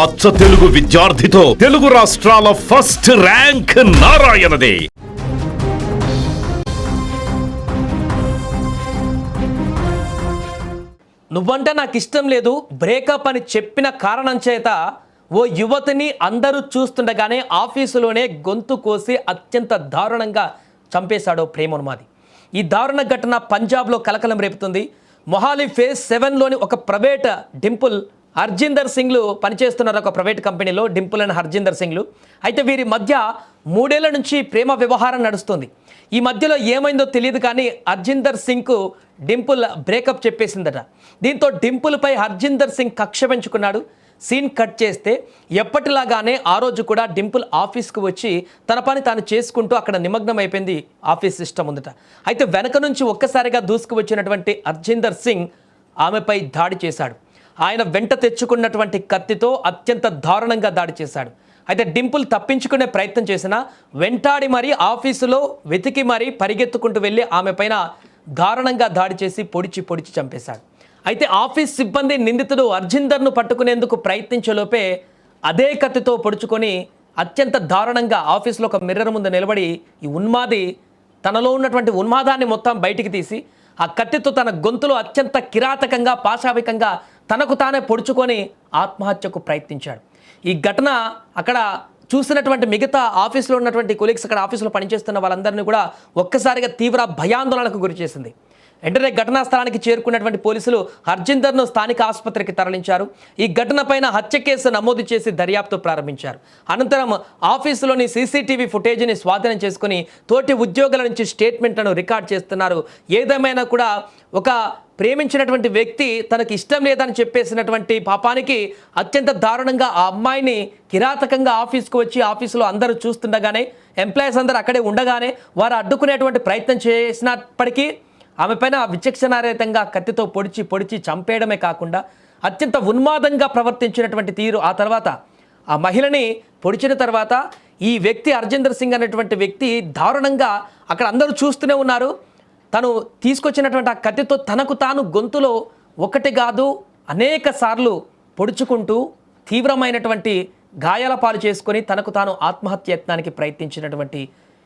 అచ్చ తెలుగు విద్యార్థితో తెలుగు రాష్ట్రాల first rank నారాయణదే. నువ్వంటే నాకు ఇష్టం లేదు, బ్రేకప్ అని చెప్పిన కారణం చేత ఓ యువతిని అందరూ చూస్తుండగానే ఆఫీసులోనే గొంతు కోసి అత్యంత దారుణంగా చంపేశాడు ప్రేమోన్మాది. ఈ దారుణ ఘటన పంజాబ్లో కలకలం రేపుతుంది. మొహాలీ ఫేజ్ 7లోని ఒక ప్రైవేట్ డింపుల్ హర్జిందర్ సింగ్లు పనిచేస్తున్నారు. ఒక ప్రైవేట్ కంపెనీలో డింపుల్ అండ్ హర్జిందర్ సింగ్లు. అయితే వీరి మధ్య 3 ఏళ్ల నుంచి ప్రేమ వ్యవహారం నడుస్తుంది. ఈ మధ్యలో ఏమైందో తెలియదు కానీ హర్జిందర్ సింగ్కు డింపుల్ బ్రేకప్ చెప్పేసిందట. దీంతో డింపుల్పై హర్జిందర్ సింగ్ కక్ష పెంచుకున్నాడు. సీన్ కట్ చేస్తే ఎప్పటిలాగానే ఆ రోజు కూడా డింపుల్ ఆఫీస్కు వచ్చి తన పని తాను చేసుకుంటూ అక్కడ నిమగ్నం అయిపోయింది ఆఫీస్ సిస్టమ్ ఉందట. అయితే వెనక నుంచి ఒక్కసారిగా దూసుకు వచ్చినటువంటి హర్జిందర్ సింగ్ ఆమెపై దాడి చేశాడు. ఆయన వెంట తెచ్చుకున్నటువంటి కత్తితో అత్యంత దారుణంగా దాడి చేశాడు. అయితే డింపుల్ తప్పించుకునే ప్రయత్నం చేసినా వెంటాడి మరీ ఆఫీసులో వెతికి మరీ పరిగెత్తుకుంటూ వెళ్ళి ఆమె పైన దారుణంగా దాడి చేసి పొడిచి చంపేశాడు. అయితే ఆఫీస్ సిబ్బంది నిందితుడు హర్జిందర్ను పట్టుకునేందుకు ప్రయత్నించేలోపే అదే కత్తితో పొడుచుకొని అత్యంత దారుణంగా ఆఫీసులో ఒక మిర్రర్ ముందు నిలబడి ఈ ఉన్మాది తనలో ఉన్నటువంటి ఉన్మాదాన్ని మొత్తం బయటికి తీసి ఆ కత్తితో తన గొంతులో అత్యంత కిరాతకంగా పాశావికంగా తనకు తానే పొడుచుకొని ఆత్మహత్యకు ప్రయత్నించాడు. ఈ ఘటన అక్కడ చూసినటువంటి మిగతా ఆఫీసులో ఉన్నటువంటి కొలీగ్స్, అక్కడ ఆఫీసులో పనిచేస్తున్న వాళ్ళందరినీ కూడా ఒక్కసారిగా తీవ్ర భయాందోళనకు గురి చేసింది. వెంటనే ఘటనా స్థలానికి చేరుకున్నటువంటి పోలీసులు హర్జిందర్ను స్థానిక ఆసుపత్రికి తరలించారు. ఈ ఘటనపైన హత్య కేసు నమోదు చేసి దర్యాప్తు ప్రారంభించారు. అనంతరం ఆఫీసులోని సీసీటీవీ ఫుటేజ్ని స్వాధీనం చేసుకుని తోటి ఉద్యోగుల నుంచి స్టేట్మెంట్లను రికార్డ్ చేస్తున్నారు. ఏదేమైనా కూడా ఒక ప్రేమించినటువంటి వ్యక్తి తనకి ఇష్టం లేదని చెప్పేసినటువంటి పాపానికి అత్యంత దారుణంగా ఆ అమ్మాయిని కిరాతకంగా ఆఫీస్కు వచ్చి ఆఫీసులో అందరూ చూస్తుండగానే, ఎంప్లాయీస్ అందరూ అక్కడే ఉండగానే వారు అడ్డుకునేటువంటి ప్రయత్నం చేసినప్పటికీ ఆమె పైన విచక్షణారహితంగా కత్తితో పొడిచి చంపేయడమే కాకుండా అత్యంత ఉన్మాదంగా ప్రవర్తించినటువంటి తీరు. ఆ తర్వాత ఆ మహిళని పొడిచిన తర్వాత ఈ వ్యక్తి హర్జిందర్ సింగ్ అనేటువంటి వ్యక్తి దారుణంగా అక్కడ అందరూ చూస్తూనే ఉన్నారు. తను తీసుకొచ్చినటువంటి ఆ కత్తితో తనకు తాను గొంతులో ఒకటి కాదు అనేక సార్లు పొడుచుకుంటూ తీవ్రమైనటువంటి గాయాల పాలు చేసుకొని తనకు తాను ఆత్మహత్య యత్నానికి ప్రయత్నించినటువంటి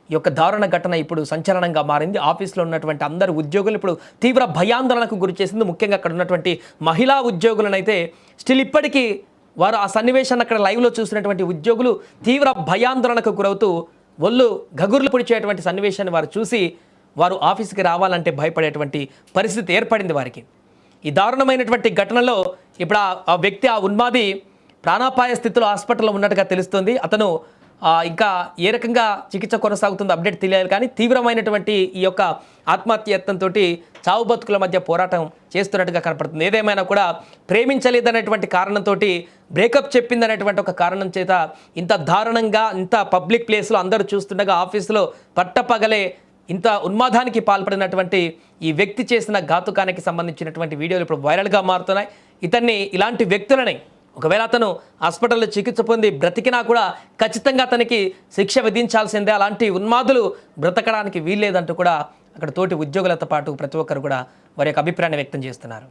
ఈ యొక్క దారుణ ఘటన ఇప్పుడు సంచలనంగా మారింది. ఆఫీస్లో ఉన్నటువంటి అందరు ఉద్యోగులు ఇప్పుడు తీవ్ర భయాందోళనకు గురి చేసింది. ముఖ్యంగా అక్కడ ఉన్నటువంటి మహిళా ఉద్యోగులనైతే స్టిల్ ఇప్పటికీ వారు ఆ సన్నివేశాన్ని అక్కడ లైవ్లో చూసినటువంటి ఉద్యోగులు తీవ్ర భయాందోళనకు గురవుతూ ఒళ్ళు గగుర్లు పొడిచేటువంటి సన్నివేశాన్ని వారు చూసి వారు ఆఫీస్కి రావాలంటే భయపడేటువంటి పరిస్థితి ఏర్పడింది వారికి. ఈ దారుణమైనటువంటి ఘటనలో ఇప్పుడు ఆ వ్యక్తి, ఆ ఉన్మాది ప్రాణాపాయ స్థితిలో హాస్పిటల్లో ఉన్నట్టుగా తెలుస్తుంది. అతను ఇంకా ఏ రకంగా చికిత్స కొనసాగుతుందో అప్డేట్ తెలియాలి కానీ తీవ్రమైనటువంటి ఈ యొక్క ఆత్మహత్య యత్నంతో చావు బతుకుల మధ్య పోరాటం చేస్తున్నట్టుగా కనపడుతుంది. ఏదేమైనా కూడా ప్రేమించలేదనేటువంటి కారణంతో బ్రేకప్ చెప్పిందనేటువంటి ఒక కారణం చేత ఇంత దారుణంగా ఇంత పబ్లిక్ ప్లేస్లో అందరూ చూస్తుండగా ఆఫీసులో పట్టపగలే ఇంత ఉన్మాదానికి పాల్పడినటువంటి ఈ వ్యక్తి చేసిన ఘాతుకానికి సంబంధించినటువంటి వీడియోలు ఇప్పుడు వైరల్గా మారుతున్నాయి. ఇలాంటి వ్యక్తులని ఒకవేళ అతను హాస్పిటల్లో చికిత్స పొంది బ్రతికినా కూడా ఖచ్చితంగా అతనికి శిక్ష విధించాల్సిందే. అలాంటి ఉన్మాదులు బ్రతకడానికి వీల్లేదంటూ కూడా అక్కడ తోటి ఉద్యోగులతో పాటు ప్రతి ఒక్కరు కూడా వారి యొక్క అభిప్రాయాన్ని వ్యక్తం చేస్తున్నారు.